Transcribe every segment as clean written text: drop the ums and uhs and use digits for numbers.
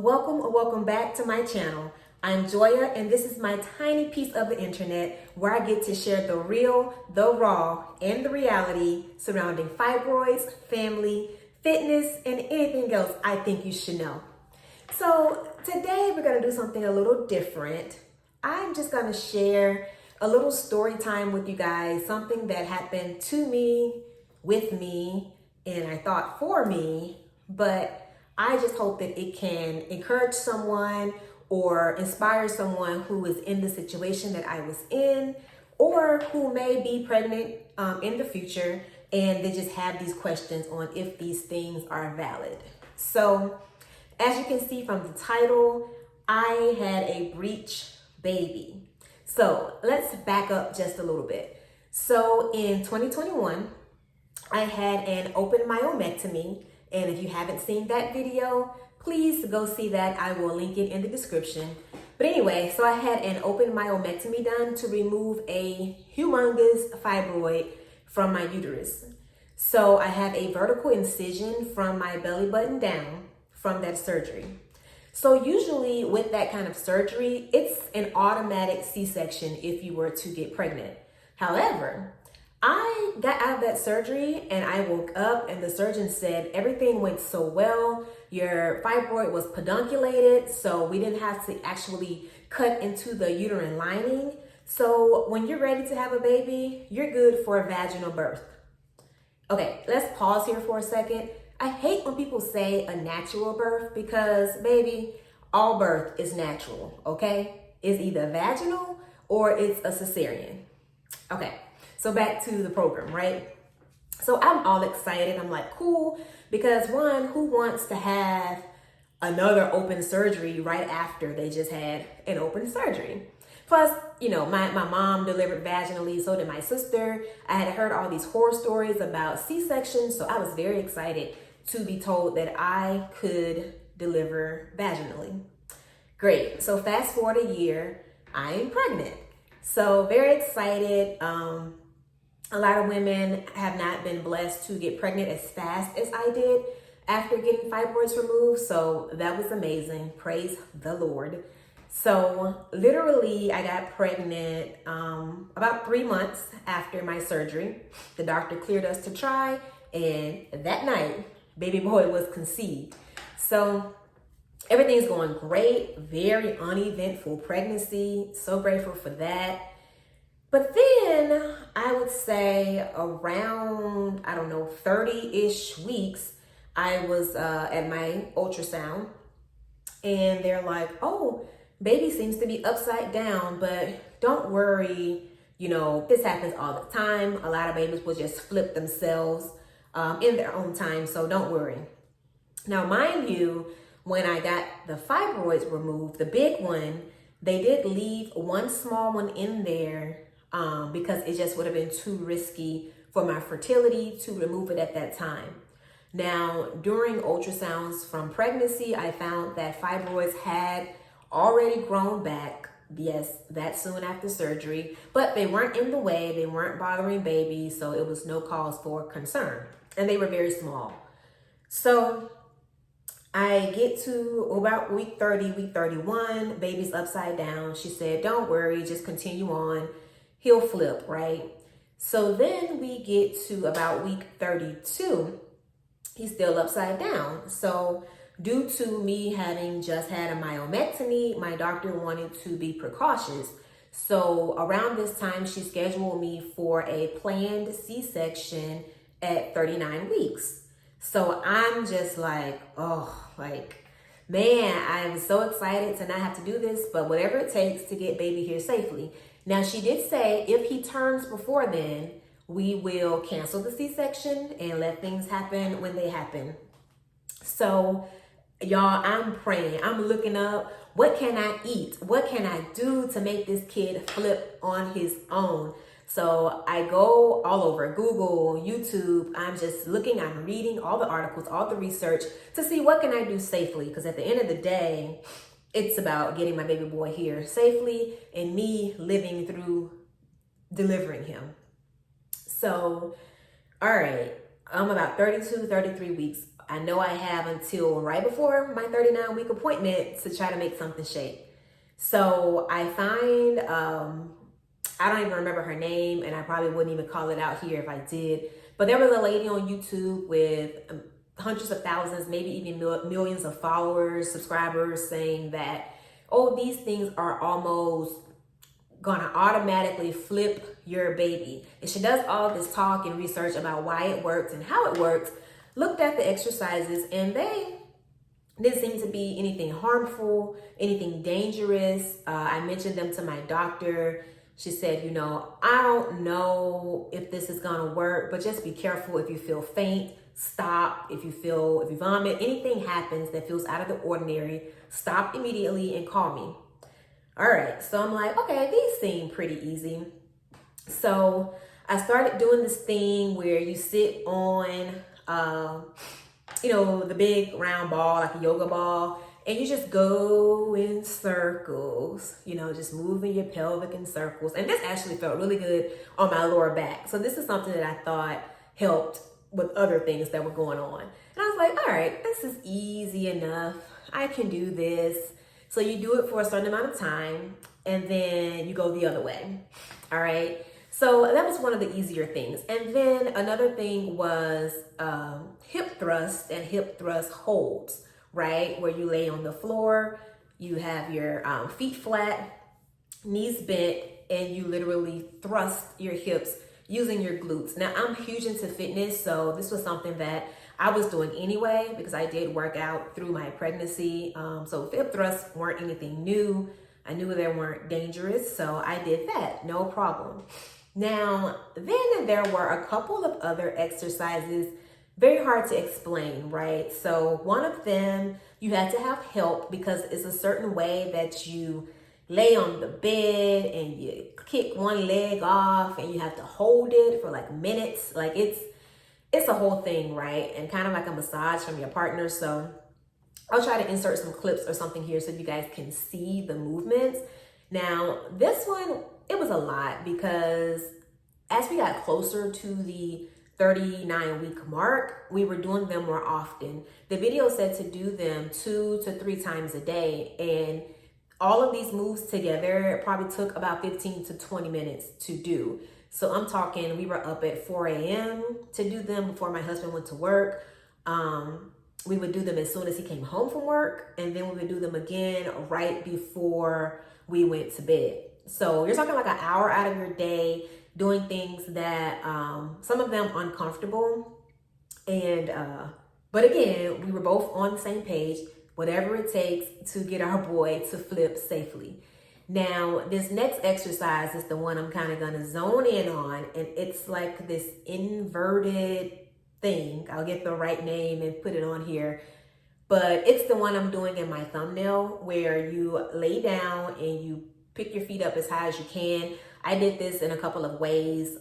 welcome or welcome back to my channel. I'm Joya, and this is my tiny piece of the internet where I get to share the real, the raw, and the reality surrounding fibroids, family, fitness, and anything else I think you should know. So today we're gonna do something a little different. I'm just gonna share a little story time with you guys, something that happened to me, with me, and I thought for me, but I just hope that it can encourage someone or inspire someone who is in the situation that I was in, or who may be pregnant in the future, and they just have these questions on if these things are valid. So as you can see from the title, I had a breech baby. So let's back up just a little bit. So in 2021, I had an open myomectomy. And if you haven't seen that video, please go see that. I will link it in the description. But anyway, so I had an open myomectomy done to remove a humongous fibroid from my uterus. So I have a vertical incision from my belly button down from that surgery. So usually with that kind of surgery, it's an automatic C-section if you were to get pregnant. However, I got out of that surgery and I woke up and the surgeon said everything went so well. Your fibroid was pedunculated, so we didn't have to actually cut into the uterine lining. So when you're ready to have a baby, you're good for a vaginal birth. Okay, let's pause here for a second. I hate when people say a natural birth because, baby, all birth is natural, okay? It's either vaginal or it's a cesarean. Okay. So back to the program, right? So I'm all excited. I'm like, cool, because one, who wants to have another open surgery right after they just had an open surgery? Plus, you know, my mom delivered vaginally, so did my sister. I had heard all these horror stories about C-sections, so I was very excited to be told that I could deliver vaginally. Great. So fast forward a year, I am pregnant. So very excited. A lot of women have not been blessed to get pregnant as fast as I did after getting fibroids removed. So that was amazing. Praise the Lord. So literally I got pregnant about 3 months after my surgery. The doctor cleared us to try, and that night, baby boy was conceived. So everything's going great. Very uneventful pregnancy. So grateful for that. But then I would say around, 30-ish weeks, I was at my ultrasound, and they're like, oh, baby seems to be upside down, but don't worry, you know, this happens all the time. A lot of babies will just flip themselves in their own time, so don't worry. Now, mind you, when I got the fibroids removed, the big one, they did leave one small one in there because it just would have been too risky for my fertility to remove it at that time. Now, during ultrasounds from pregnancy, I found that fibroids had already grown back. Yes, that soon after surgery, but they weren't in the way. They weren't bothering baby, so it was no cause for concern. And they were very small. So I get to about week 30, week 31, baby's upside down. She said, don't worry, just continue on. He'll flip, right? So then we get to about week 32, he's still upside down. So due to me having just had a myomectomy, my doctor wanted to be precautious. So around this time, she scheduled me for a planned C-section at 39 weeks. So I'm just like, man, I'm so excited to not have to do this, but whatever it takes to get baby here safely. Now, she did say if he turns before then, we will cancel the C-section and let things happen when they happen. So, y'all, I'm praying. I'm looking up, what can I eat? What can I do to make this kid flip on his own? So I go all over Google, YouTube. I'm just looking, I'm reading all the articles, all the research to see what can I do safely. Because at the end of the day, it's about getting my baby boy here safely and me living through delivering him. So, all right, I'm about 32, 33 weeks I know I have until right before my 39-week appointment to try to make something shake. So I find, I don't even remember her name, and I probably wouldn't even call it out here if I did, but there was a lady on YouTube with hundreds of thousands, maybe even millions of followers, subscribers, saying that, oh, these things are almost gonna automatically flip your baby. And she does all this talk and research about why it works and how it works, looked at the exercises, and they didn't seem to be anything harmful, anything dangerous. I mentioned them to my doctor. She said, you know, I don't know if this is gonna work, but just be careful. If you feel faint, stop. If you vomit, anything happens that feels out of the ordinary, stop immediately and call me. All right, so I'm like, okay, these seem pretty easy. So I started doing this thing where you sit on, the big round ball, like a yoga ball, and you just go in circles, just moving your pelvic in circles. And this actually felt really good on my lower back. So this is something that I thought helped with other things that were going on. And I was like, all right, this is easy enough. I can do this. So you do it for a certain amount of time, and then you go the other way. All right. So that was one of the easier things. And then another thing was hip thrust and hip thrust holds, right? Where you lay on the floor, you have your feet flat, knees bent, and you literally thrust your hips using your glutes. Now, I'm huge into fitness, so this was something that I was doing anyway because I did work out through my pregnancy. So hip thrusts weren't anything new. I knew they weren't dangerous, so I did that, no problem. Now, then there were a couple of other exercises, very hard to explain, right? So one of them, you had to have help because it's a certain way that you lay on the bed and you kick one leg off and you have to hold it for like minutes. Like it's a whole thing, right? And kind of like a massage from your partner. So I'll try to insert some clips or something here so you guys can see the movements. Now, this one, it was a lot because as we got closer to the 39-week mark, we were doing them more often. The video said to do them 2 to 3 times a day. And all of these moves together probably took about 15 to 20 minutes to do. So I'm talking, we were up at 4 a.m. to do them before my husband went to work. We would do them as soon as he came home from work, and then we would do them again right before we went to bed. So you're talking like an hour out of your day doing things that some of them uncomfortable. And but again, we were both on the same page, whatever it takes to get our boy to flip safely. Now, this next exercise is the one I'm kind of gonna zone in on, and it's like this inverted thing. I'll get the right name and put it on here, but it's the one I'm doing in my thumbnail where you lay down and you pick your feet up as high as you can. I did this in a couple of ways,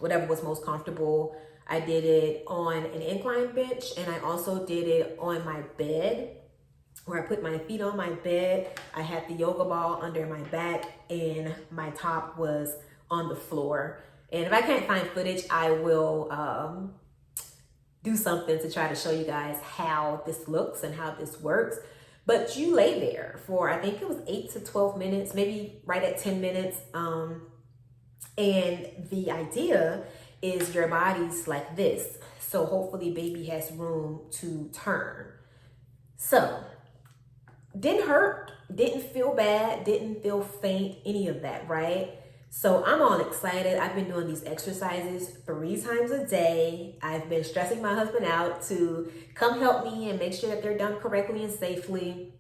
whatever was most comfortable. I did it on an incline bench, and I also did it on my bed where I put my feet on my bed. I had the yoga ball under my back and my top was on the floor. And if I can't find footage, I will do something to try to show you guys how this looks and how this works. But you lay there for, I think it was 8 to 12 minutes, maybe right at 10 minutes. And the idea is your body's like this. So hopefully baby has room to turn. So didn't hurt, didn't feel bad, didn't feel faint, any of that, right? So I'm all excited. I've been doing these exercises 3 times a day. I've been stressing my husband out to come help me and make sure that they're done correctly and safely.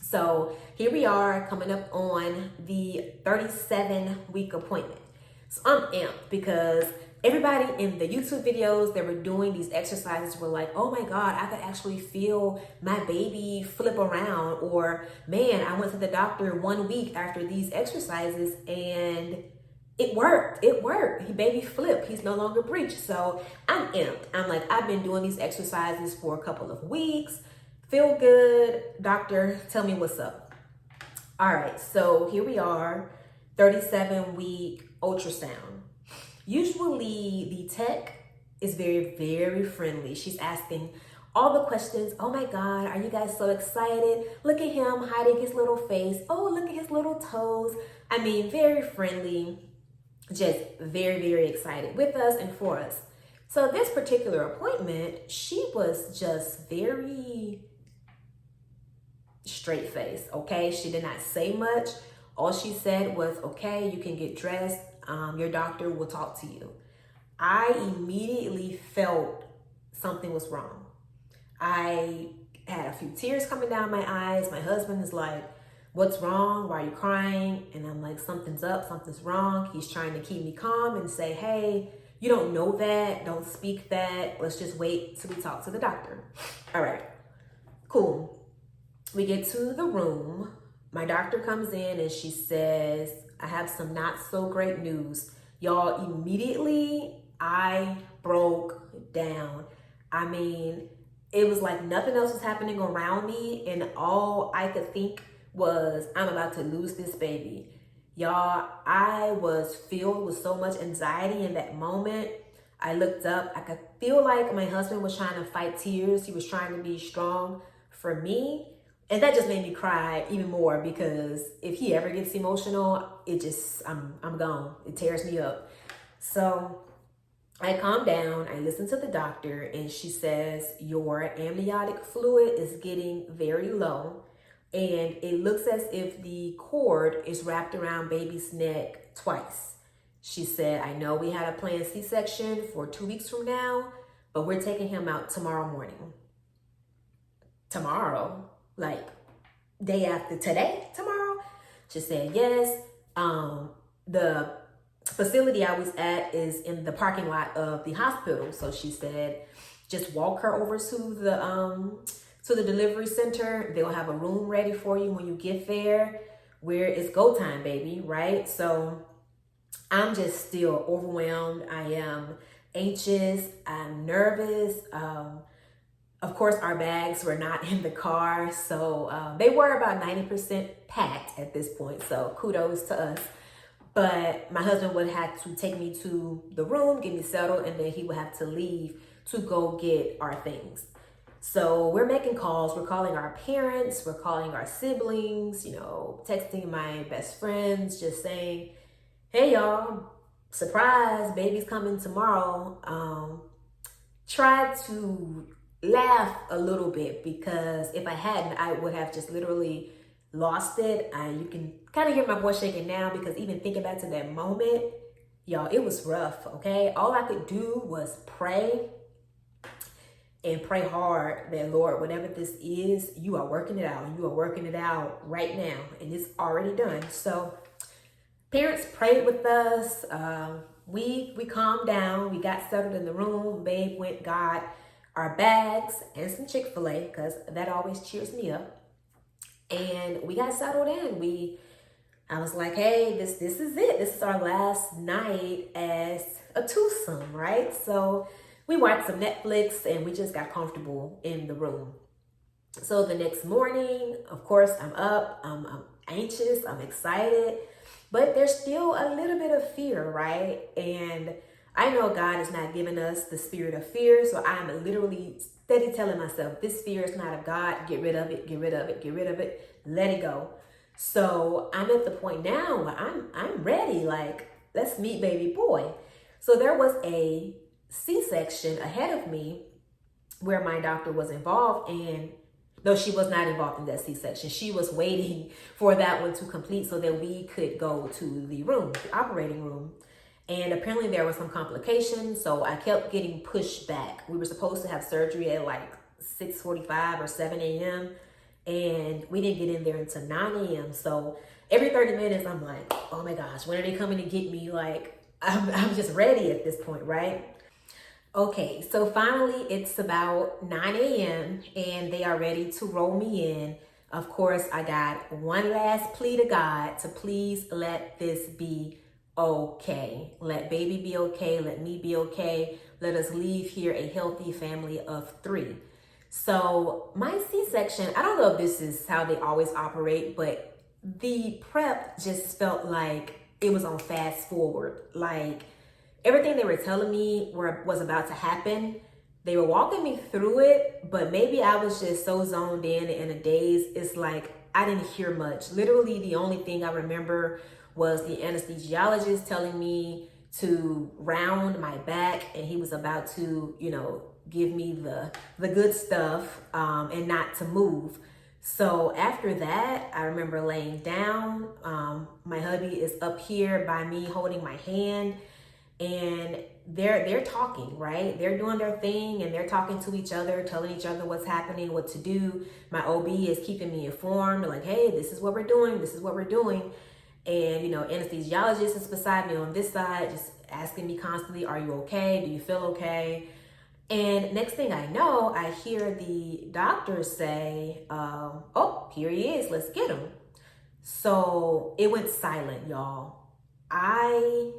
So here we are coming up on the 37-week appointment. So I'm amped because everybody in the YouTube videos that were doing these exercises were like, oh my God, I could actually feel my baby flip around. Or, man, I went to the doctor 1 week after these exercises and it worked. It worked. Baby flipped. He's no longer breech. So I'm amped. I'm like, I've been doing these exercises for a couple of weeks. Feel good. Doctor, tell me what's up. All right. So here we are, 37-week ultrasound. Usually the tech is very, very friendly. She's asking all the questions. Oh my God, are you guys so excited? Look at him hiding his little face. Oh, look at his little toes. I mean, very friendly, just very, very excited with us and for us. So this particular appointment, she was just very straight faced, okay? She did not say much. All she said was, okay, you can get dressed. Your doctor will talk to you. I immediately felt something was wrong. I had a few tears coming down my eyes. My husband is like, what's wrong? Why are you crying? And I'm like, something's up, something's wrong. He's trying to keep me calm and say, hey, you don't know that. Don't speak that. Let's just wait till we talk to the doctor. All right, cool. We get to the room. My doctor comes in and she says, I have some not so great news. Y'all, immediately I broke down. I mean, it was like nothing else was happening around me, and all I could think was, I'm about to lose this baby. Y'all, I was filled with so much anxiety in that moment. I looked up. I could feel like my husband was trying to fight tears. He was trying to be strong for me. And that just made me cry even more, because if he ever gets emotional, it just, I'm gone. It tears me up. So I calm down, I listen to the doctor, and she says, your amniotic fluid is getting very low, and it looks as if the cord is wrapped around baby's neck twice. She said, I know we had a planned C-section for 2 weeks from now, but we're taking him out tomorrow morning. Tomorrow? Like day after today? Tomorrow? She said, yes. The facility I was at is in the parking lot of the hospital. So she said, just walk her over to the delivery center. They'll have a room ready for you when you get there, where it's go time, baby, right? So I'm just still overwhelmed. I am anxious. I'm nervous. Of course, our bags were not in the car. So they were about 90% packed at this point. So kudos to us. But my husband would have to take me to the room, get me settled, and then he would have to leave to go get our things. So we're making calls. We're calling our parents. We're calling our siblings, texting my best friends, just saying, hey, y'all, surprise, baby's coming tomorrow. Try to laugh a little bit, because if I hadn't, I would have just literally lost it. You can kind of hear my voice shaking now, because even thinking back to that moment, y'all, it was rough, okay? All I could do was pray, and pray hard that, Lord, whatever this is, you are working it out. You are working it out right now, and it's already done. So parents prayed with us. We calmed down. We got settled in the room. Babe got our bags and some Chick-fil-A, because that always cheers me up. And we got settled in. I was like, hey, this is it. This is our last night as a twosome, right? So we watched some Netflix and we just got comfortable in the room. So the next morning, of course, I'm up, I'm anxious, I'm excited, but there's still a little bit of fear, right? And I know God is not giving us the spirit of fear, so I'm literally steady telling myself, this fear is not of God. Get rid of it, get rid of it, get rid of it, let it go. So I'm at the point now where I'm ready, like, let's meet baby boy. So there was a C-section ahead of me where my doctor was involved, and no, she was not involved in that C-section. She was waiting for that one to complete so that we could go to the room, the operating room. And apparently there were some complications, so I kept getting pushed back. We were supposed to have surgery at like 6:45 or 7 a.m. and we didn't get in there until 9 a.m. So every 30 minutes, I'm like, oh my gosh, when are they coming to get me? Like, I'm just ready at this point, right? Okay, so finally it's about 9 a.m. and they are ready to roll me in. Of course, I got one last plea to God to please let this be okay. Let baby be okay. Let me be okay. Let us leave here a healthy family of 3. So my C-section, I don't know if this is how they always operate, but the prep just felt like it was on fast forward. Like everything they were telling me was about to happen. They were walking me through it, but maybe I was just so zoned in a daze. It's like I didn't hear much. Literally, the only thing I remember was the anesthesiologist telling me to round my back, and he was about to, give me the good stuff, and not to move. So after that, I remember laying down. My hubby is up here by me holding my hand, and they're talking, right? They're doing their thing and they're talking to each other, telling each other what's happening, what to do. My OB is keeping me informed, like, hey, this is what we're doing, this is what we're doing. And anesthesiologist is beside me on this side, just asking me constantly, are you okay? Do you feel okay? And next thing I know, I hear the doctor say, oh, here he is, let's get him. So it went silent, y'all. I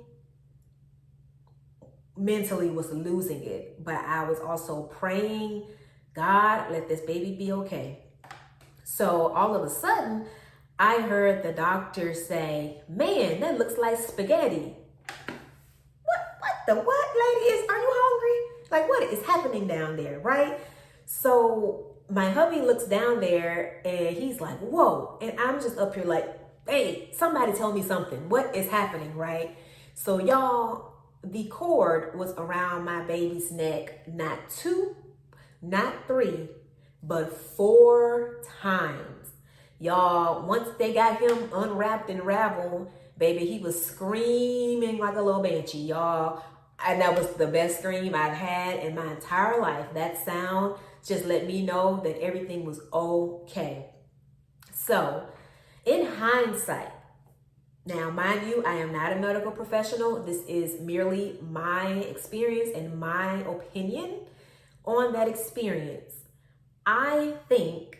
mentally was losing it, but I was also praying, God, let this baby be okay. So all of a sudden, I heard the doctor say, man, that looks like spaghetti. What the what, lady? Are you hungry? Like, what is happening down there, right? So my hubby looks down there and he's like, whoa. And I'm just up here like, hey, somebody tell me something. What is happening, right? So y'all, the cord was around my baby's neck, not 2, not 3, but 4 times. Y'all, once they got him unwrapped and raveled, baby, he was screaming like a little banshee, y'all. And that was the best scream I've had in my entire life. That sound just let me know that everything was okay. So, in hindsight, now, mind you, I am not a medical professional. This is merely my experience and my opinion on that experience. I think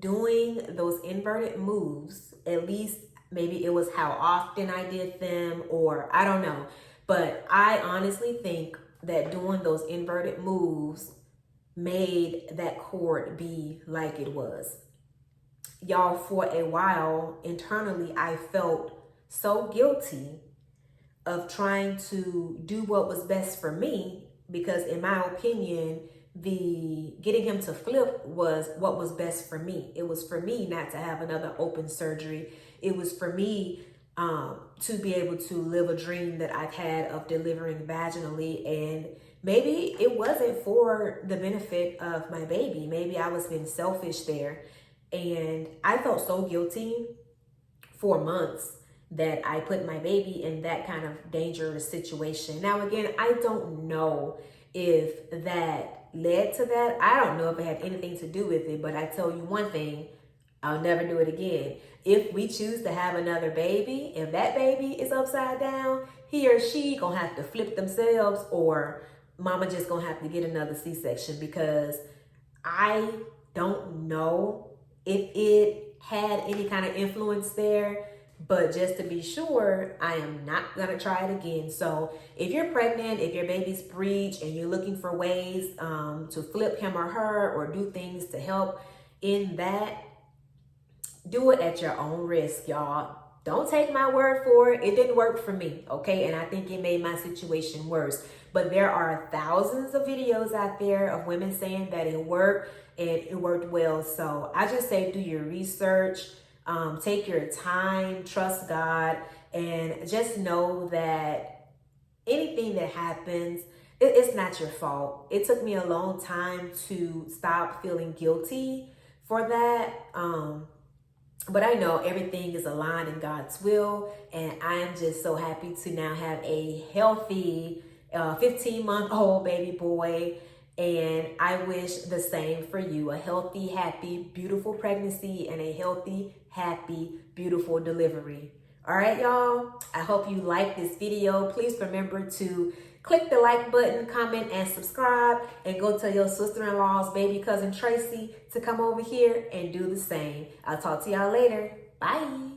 doing those inverted moves, at least maybe it was how often I did them, or I don't know. But I honestly think that doing those inverted moves made that cord be like it was. Y'all, for a while, internally, I felt so guilty of trying to do what was best for me, because in my opinion, the getting him to flip was what was best for me. It was for me not to have another open surgery. It was for me to be able to live a dream that I've had of delivering vaginally. And maybe it wasn't for the benefit of my baby. Maybe I was being selfish there. And I felt so guilty for months that I put my baby in that kind of dangerous situation. Now, again, I don't know if that led to that. I don't know if it had anything to do with it, but I tell you one thing, I'll never do it again. If we choose to have another baby, if that baby is upside down, he or she gonna have to flip themselves, or mama just gonna have to get another C-section, because I don't know if it had any kind of influence there. But just to be sure, I am not going to try it again. So if you're pregnant, if your baby's breech and you're looking for ways to flip him or her, or do things to help in that, do it at your own risk, y'all. Don't take my word for it. It didn't work for me, okay? And I think it made my situation worse. But there are thousands of videos out there of women saying that it worked and it worked well. So I just say do your research. Take your time, trust God, and just know that anything that happens, it's not your fault. It took me a long time to stop feeling guilty for that. But I know everything is aligned in God's will, and I am just so happy to now have a healthy 15-month-old baby boy. And I wish the same for you, a healthy, happy, beautiful pregnancy, and a healthy, happy, beautiful delivery. All right, y'all, I hope you like this video. Please remember to click the like button, comment, and subscribe, and go tell your sister-in-law's baby cousin Tracy to come over here and do the same. I'll talk to y'all later. Bye.